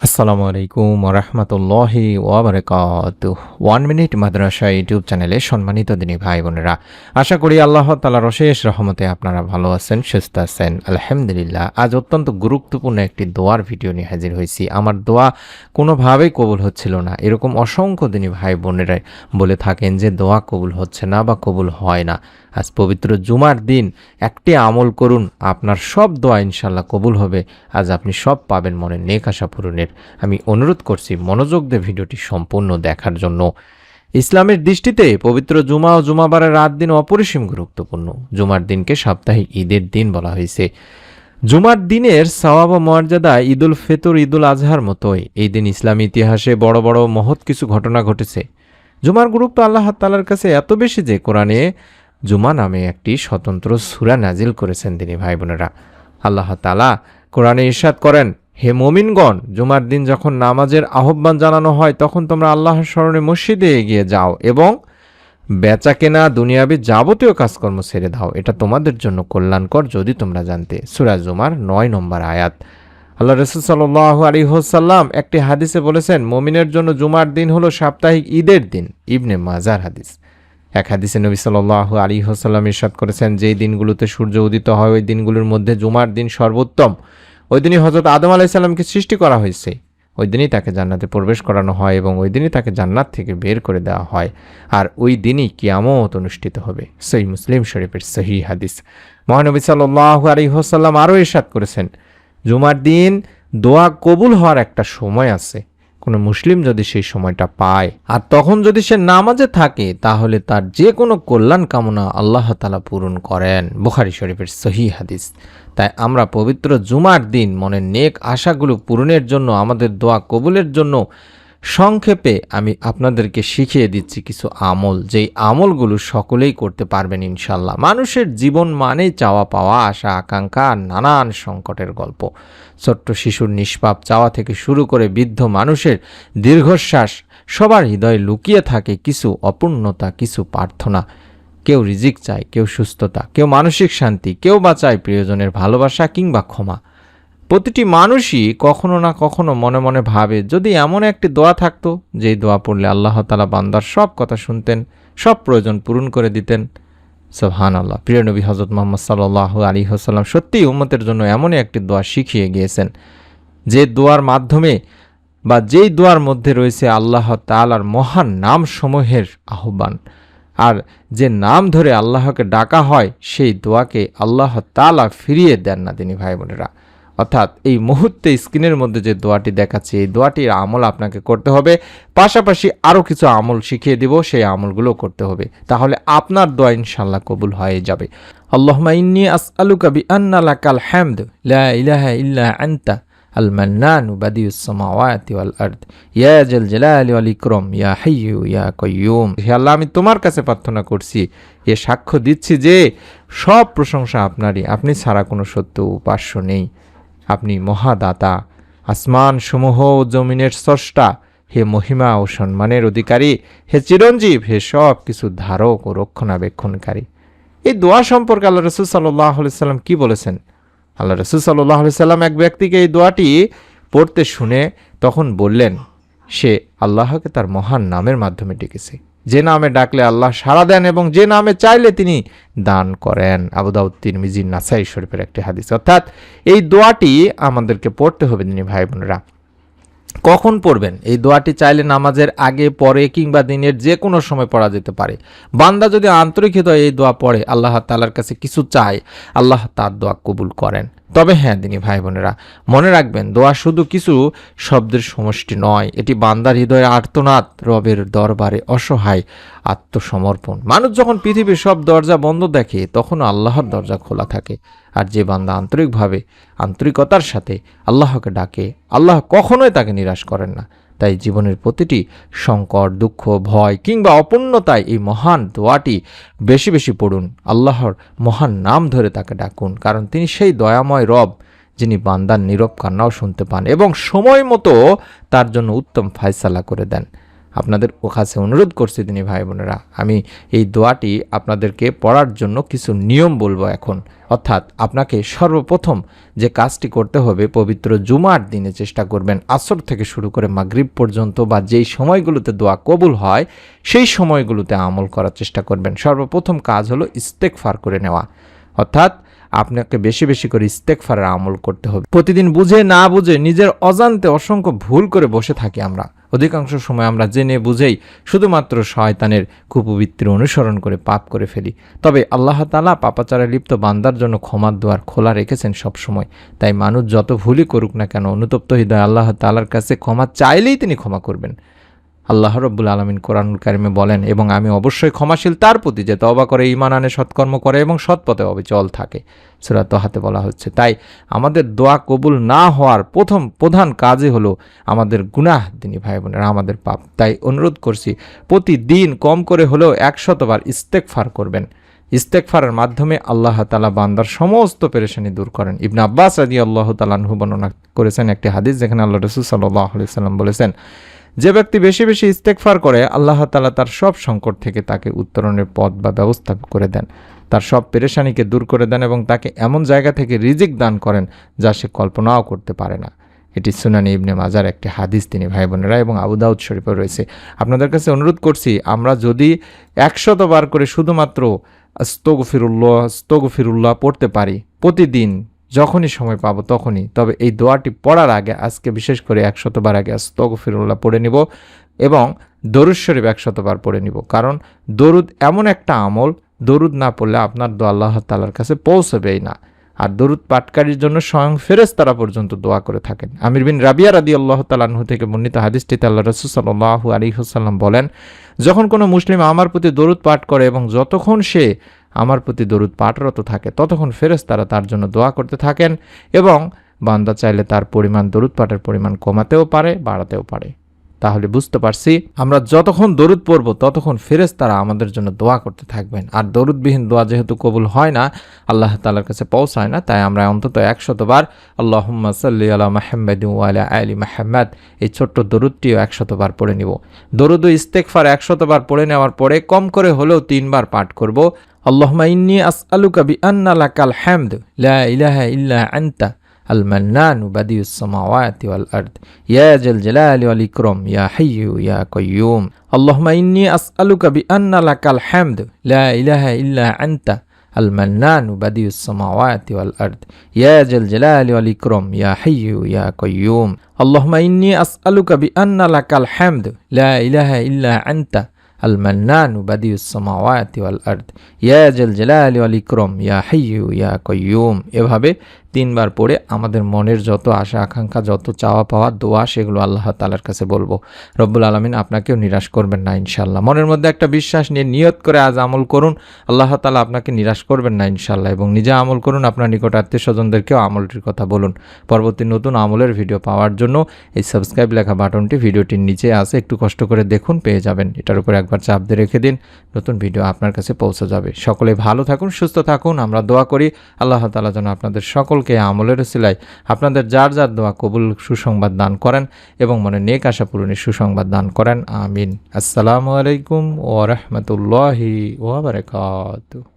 আসসালামু আলাইকুম ওরহমতুল্লাহি ওয়াবারাকাতুহ। 1 মিনিট মাদ্রাসা ইউটিউব চ্যানেলে সম্মানিত দিনী ভাই বোনেরা, আশা করি আল্লাহ তাআলার অশেষ রহমতে আপনারা ভালো আছেন, সুস্থ আছেন। আলহামদুলিল্লাহ। আজ অত্যন্ত গুরুত্বপূর্ণ একটি দোয়ার ভিডিও নিয়ে হাজির হয়েছি। আমার দোয়া কোনোভাবেই কবুল হচ্ছিল না, এরকম অসংখ্য দিনী ভাই বোনেরাই বলে থাকেন যে দোয়া কবুল হচ্ছে না বা কবুল হয় না। আজ পবিত্র জুমার দিন একটি আমল করুন, আপনার সব দোয়া ইনশাল্লাহ কবুল হবে। আজ আপনি সব পাবেন মনের নেক আশা পূরণের। আমি অনুরোধ করছি মনোযোগ দিয়ে ভিডিওটি সম্পূর্ণ দেখার জন্য। ইসলামের দৃষ্টিতে পবিত্র জুমা ও জুমাবারের রাত দিন অপরিসীম গুরুত্বপূর্ণ। জুমার দিনকে সাপ্তাহিক ঈদের দিন বলা হয়েছে। জুমার দিনের সওয়াব ও মর্যাদা ঈদুল ফিতর, ঈদুল আজহার মতোই এই দিন ইসলামী ইতিহাসে বড় বড় মহৎ কিছু ঘটনা ঘটেছে। জুমার গুরুত্ব আল্লাহ তাআলার কাছে এত বেশি যে কোরআনে জুমা নামে একটি স্বতন্ত্র সূরা নাজিল করেছেন তিনি ভাই বোনেরা। আল্লাহ তাআলা কোরআনে ইরশাদ করেন, হে মুমিনগণ, জুমার দিন যখন নামাজের আহ্বান জানানো হয় তখন তোমরা আল্লাহর স্মরণে মসজিদে এগিয়ে যাও এবং বেচা কেনা দুনিয়াবি যাবতীয় কাজকর্ম ছেড়ে দাও, এটা তোমাদের জন্য কল্যাণকর যদি তোমরা জানতে। সূরা জুমার ৯ নম্বর আয়াত। আল্লাহ রাসূল সাল্লাল্লাহু আলাইহি ওয়াসাল্লাম একটি হাদিসে বলেছেন, মুমিনের জন্য জুমার দিন হলো সাপ্তাহিক ঈদের দিন। ইবনে মাজার হাদিস। এক হাদিসে নবী সাল্লাল্লাহু আলাইহি ওয়াসাল্লাম ইরশাদ করেছেন, যেই দিনগুলোতে সূর্য উদিত হয় ওই দিনগুলোর মধ্যে জুমার দিন সর্বোত্তম। ওই দিনই হযরত আদম আলাইহিস সালামকে সৃষ্টি করা হয়েছে। ওই দিনই তাকে জান্নাতে প্রবেশ করানো হয় এবং ওই দিনই তাকে জান্নাত থেকে বের করে দেওয়া হয়। আর ওই দিনই কিয়ামত অনুষ্ঠিত হবে। সহিহ মুসলিম শরীফের সহিহ হাদিস। মহানবী সাল্লাল্লাহু আলাইহি ওয়াসাল্লাম আরও ইরশাদ করেছেন, জুমার দিন দোয়া কবুল হওয়ার একটা সময় আছে। কোনো মুসলিম যদি সেই সময়টা পায় আর তখন যদি সে নামাজে থাকে তাহলে তার যে কোনো কল্যাণ কামনা আল্লাহ তাআলা পূরণ করেন। বুখারী শরীফের সহিহ হাদিস। তাই আমরা পবিত্র জুমার দিন মনের নেক আশাগুলো পূরণের জন্য, আমাদের দোয়া কবুলের জন্য সংক্ষেপে আমি আপনাদেরকে শিখিয়ে দিচ্ছি কিছু আমল, যেই আমলগুলো সকলেই করতে পারবেন ইনশাল্লাহ। মানুষের জীবন মানেই চাওয়া পাওয়া, আশা আকাঙ্ক্ষা আর নানান সংকটের গল্প। ছোট্ট শিশুর নিষ্পাপ চাওয়া থেকে শুরু করে বৃদ্ধ মানুষের দীর্ঘশ্বাস, সবার হৃদয়ে লুকিয়ে থাকে কিছু অপূর্ণতা, কিছু প্রার্থনা। কেউ রিজিক চায়, কেউ সুস্থতা, কেউ মানসিক শান্তি, কেউ বা চায় প্রিয়জনের ভালোবাসা কিংবা ক্ষমা। প্রতিটি মানুষই কখনো না কখনো মনে মনে ভাবে, যদি এমন একটি দোয়া থাকতো যেই দোয়া পড়লে আল্লাহ তাআলা বান্দার সব কথা শুনতেন, সব প্রয়োজন পূরণ করে দিতেন। সুবহানাল্লাহ। প্রিয় নবী হযরত মুহাম্মদ সাল্লাল্লাহু আলাইহি ওয়াসাল্লাম সত্যিই উম্মতের জন্য এমনই একটি দোয়া শিখিয়ে গিয়েছেন, যে দোয়ার মাধ্যমে বা যেই দোয়ার মধ্যে রয়েছে আল্লাহ তাআলার মহান নাম সমূহের আহ্বান। আর যে নাম ধরে আল্লাহকে ডাকা হয় সেই দোয়াকে আল্লাহ তাআলা ফিরিয়ে দেন না তিনি ভাই বোনেরা। অর্থাৎ এই মুহূর্তে স্ক্রিনের মধ্যে যে দোয়াটি দেখাচ্ছি, এই দোয়াটির আমল আপনাকে করতে হবে। পাশাপাশি আরও কিছু আমল শিখিয়ে দিব, সেই আমলগুলো করতে হবে। তাহলে আপনার দোয়া ইনশাল্লাহ কবুল হয়ে যাবে। আল্লাহুম্মা ইন্নী আসআলুকা বিআন্না লাকাল হামদ লা ইলাহা ইল্লা আনতা আল মান্নানু বাদিউস সামাওয়াতি ওয়াল আরদ ইয়া জাল জালালি ওয়াল ইকরাম ইয়া হাইয়্যু ইয়া কাইয়্যুম। হে আল্লাহ, আমি তোমার কাছে প্রার্থনা করছি, এ সাক্ষ্য দিচ্ছি যে সব প্রশংসা আপনারই, আপনি ছাড়া কোনো সত্য উপাস্য নেই। আপনি মহাদাতা, আসমান সমূহ ও জমিনের স্রষ্টা। হে মহিমা ও সম্মানের অধিকারী, হে চিরঞ্জীব, হে সব কিছু ধারক ও রক্ষণাবেক্ষণকারী। এই দোয়া সম্পর্কে আল্লাহ রাসূল সাল্লাল্লাহু আলাইহি সাল্লাম কি বলেছেন? আল্লাহ রাসূল সাল্লাল্লাহু আলাইহি সাল্লাম এক ব্যক্তিকে এই দোয়াটি পড়তে শুনে তখন বললেন, সে আল্লাহকে তার মহান নামের মাধ্যমে ডেকেছে। যে নামে ডাকলে আল্লাহ সাড়া দেন এবং যে নামে চাইলে তিনি দান করেন। আবু দাউদ, তিরমিজি, নাসাই শরীফের একটি হাদিস। অর্থাৎ এই দোয়াটি আমাদেরকে পড়তে হবে তিনি ভাই বোনেরা। কখন পড়বেন? এই দোয়াটি চাইলে নামাজের আগে, পরে কিংবা দিনের যে কোনো সময় পড়া যেতে পারে। বান্দা যদি আন্তরিক হৃদয়ে এই দোয়া পড়ে, আল্লাহ তাআলার কাছে কিছু চায়, আল্লাহ তার দোয়া কবুল করেন। তবে হ্যাঁ দিনী ভাই বোনেরা, মনে রাখবেন, দোয়া শুধু কিছু শব্দের সমষ্টি নয়, এটি বান্দার হৃদয়ে আর্তনাদ, রবের দরবারে অসহায় আত্মসমর্পণ। মানুষ যখন পৃথিবীর সব দরজা বন্ধ দেখে তখনও আল্লাহর দরজা খোলা থাকে। আর যে বান্দা আন্তরিকতার সাথে আল্লাহকে ডাকে, আল্লাহ কখনোই তাকে নিরাশ করেন না। তাই জীবনের প্রতিটি সংকট, দুঃখ, ভয় কিংবা অপূর্ণতায় এই মহান দোয়াটি বেশি বেশি পড়ুন। আল্লাহর মহান নাম ধরে তাকে ডাকুন, কারণ তিনি সেই দয়াময় রব যিনি বান্দার নীরব কান্নাও শুনতে পান এবং সময় মতো তার জন্য উত্তম ফায়সালা করে দেন। আপনাদের কাছে অনুরোধ করছি দিনী ভাই বোনেরা, আমি এই দোয়াটি আপনাদেরকে পড়ার জন্য কিছু নিয়ম বলবো এখন। অর্থাৎ আপনাকে সর্বপ্রথম যে কাজটি করতে হবে, পবিত্র জুমার দিনে চেষ্টা করবেন আসর থেকে শুরু করে মাগরিব পর্যন্ত বা যেই সময়গুলোতে দোয়া কবুল হয় সেই সময়গুলোতে আমল করার চেষ্টা করবেন। সর্বপ্রথম কাজ হলো ইস্তেগফার করে নেওয়া, অর্থাৎ আপনাকে বেশি বেশি করে ইস্তেগফারের আমল করতে হবে। প্রতিদিন বুঝে না বুঝে নিজের অজান্তে অসংখ্য ভুল করে বসে থাকি আমরা। অধিকাংশ সময় আমরা জেনে বুঝেই শুধুমাত্র শয়তানের কুপবৃত্তির অনুসরণ করে পাপ করে ফেলি। তবে আল্লাহ তাআলা পাপাচারে লিপ্ত বান্দার জন্য ক্ষমার দুয়ার খোলা রেখেছেন সব সময়। তাই মানুষ যত ভুলই করুক না কেন, অনুতপ্ত হৃদয় আল্লাহ তাআলার কাছে ক্ষমা চাইলেই তিনি ক্ষমা করবেন। আল্লাহ রাব্বুল আলামিন কোরআনুল কারিমে বলেন, এবং আমি অবশ্যই ক্ষমাশীল তার প্রতি যে তওবা করে, ঈমান আনে, সৎকর্ম করে এবং সৎ পথে অবিচল থাকে। সূরা তাহাতে বলা হচ্ছে। তাই আমাদের দোয়া কবুল না হওয়ার প্রধান কাজই হলো আমাদের গুনাহ দিনী ভাই বোনেরা, আমাদের পাপ। তাই অনুরোধ করছি প্রতিদিন কম করে হলেও 100 বার ইস্তেগফার করবেন। ইস্তেগফারের মাধ্যমে আল্লাহ তাআলা বান্দার সমস্ত পেরেশানি দূর করেন। ইবনে আব্বাস রাদিয়াল্লাহু তাআলা আনহু বর্ণনা করেছেন একটি হাদিস, যেখানে আল্লাহ রাসূল সাল্লাল্লাহু আলাইহি সাল্লাম বলেছেন, যে ব্যক্তি বেশি বেশি ইস্তেগফার করে আল্লাহ তাআলা তার সব সংকট থেকে তাকে উত্তরণের পথ বা ব্যবস্থা করে দেন, তার সব পেরেশানিকে দূর করে দেন এবং তাকে এমন জায়গা থেকে রিজিক দান করেন যা সে কল্পনাও করতে পারে না। এটি সুনানে ইবনে মাজার একটি হাদিস তিনি ভাই বোনেরা, এবং আবু দাউদ শরীফে রয়েছে। আপনাদের কাছে অনুরোধ করছি, আমরা যদি 100 বার করে শুধুমাত্র আস্তাগফিরুল্লাহ পড়তে পারি প্রতিদিন, যখনই সময় পাবো তখনই, তবে এই দোয়াটি পড়ার আগে আজকে বিশেষ করে 100 বার আগে আস্তাগফিরুল্লাহ পড়ে নিব এবং দরুদ শরীফ 100 বার পড়ে নিব। কারণ দরুদ এমন একটা আমল, দরুদ না পড়লে আপনার দোয়া আল্লাহ তাআলার কাছে পৌঁছবেই না। আর দরুদ পাঠকারীর জন্য স্বয়ং ফেরেশতারা পর্যন্ত দোয়া করে থাকেন। আমির বিন রাবিয়া রাদিয়াল্লাহু তাআলা আনহু থেকে বর্ণিত হাদিসটিতে আল্লাহ রাসূল সাল্লাল্লাহু আলাইহি ওয়াসাল্লাম বলেন, যখন কোনো মুসলিম আমার প্রতি দরুদ পাঠ করে এবং যতক্ষণ সে আমার প্রতি দরুদ পাঠরত থাকে ততক্ষণ ফেরেশতারা তার জন্য দোয়া করতে থাকেন, এবং বান্দা চাইলে তার পরিমাণ, দরুদ পাঠের পরিমাণ কমাতেও পারে, বাড়াতেও পারে। তাহলে বুঝতে পারছি আমরা যতক্ষণ দরুদ পড়ব ততক্ষণ ফেরেশতারা আমাদের জন্য দোয়া করতে থাকবেন। আর দরুদবিহীন দোয়া যেহেতু কবুল হয় না, আল্লাহ তাআলার কাছে পৌঁছায় না, তাই আমরা অন্তত 100 বার আল্লাহুম্মা সাল্লি আলা মুহাম্মাদিন ওয়া আলা আলি মুহাম্মাদ এই ছোট্ট দরুদটিও 100 বার পড়ে নিব। দরুদ ও ইস্তেগফার 100 বার পড়ে নেওয়ার পরে কম করে হলেও 3 বার পাঠ করব, আল্লাহুম্মা ইন্নী আসআলুকা বিআন্না লাকাল হামদ লা ইলাহা ইল্লা আনতা আল মান্নানু বাদিউস সামাওয়াতি ওয়াল আরদ ইয়া জাল জালালি ওয়াল ইকরাম ইয়া হাইয়্যু ইয়া কাইয়্যুম। আল্লাহুম্মা ইন্নী আসআলুকা বিআন্না লাকাল হামদ লা ইলাহা ইল্লা আনতা আল মান্নানু বাদিউস সামাওয়াতি ওয়াল আরদ ইয়া জাল জালালি ওয়াল ইকরাম ইয়া হাইয়্যু ইয়া কাইয়্যুম। আল্লাহুম্মা ইন্নী আসআলুকা বিআন্না লাকাল হামদ লা ইলাহা ইল্লা আনতা আল মান্নানু বাদিউস সামাওয়াতি ওয়াল আরদ ইয়া জাল জালালি ওয়াল ইকরাম ইয়া হাইয়্যু ইয়া কাইয়্যুম। এভাবে 3 বার পড়ে আমাদের মনের যত আশা আকাঙ্ক্ষা, যত চাওয়া পাওয়া দোয়া, সেগুলো আল্লাহ তাআলার কাছে বলবো। রব্বুল আলামিন আপনাকেও নিরাশ করবেন না ইনশাআল্লাহ। মনের মধ্যে একটা বিশ্বাস নিয়ে নিয়ত করে আজ আমল করুন, আল্লাহ তাআলা আপনাকে নিরাশ করবেন না ইনশাআল্লাহ। এবং নিজে আমল করুন, আপনার নিকট আত্মীয়স্বজনদেরকেও আমলটির কথা বলুন। পরবর্তী নতুন আমলের ভিডিও পাওয়ার জন্য এই সাবস্ক্রাইব লেখা বাটনটি ভিডিওটির নিচে আছে, একটু কষ্ট করে দেখুন, পেয়ে যাবেন। এটার উপর একবার চাপ দিয়ে রেখে দিন, নতুন ভিডিও আপনার কাছে পৌঁছে যাবে। সকলে ভালো থাকুন, সুস্থ থাকুন। আমরা দোয়া করি আল্লাহ তাআলা যেন আপনাদের সকলকে আমলের উসিলায় আপনাদের যার যার দোয়া কবুল সুসংবাদ দান করেন এবং মনে নেক আশা পূরণের সুসংবাদ দান করেন। আমিন। আসসালামু আলাইকুম ওয়া রাহমাতুল্লাহি ওয়া বারাকাতুহু।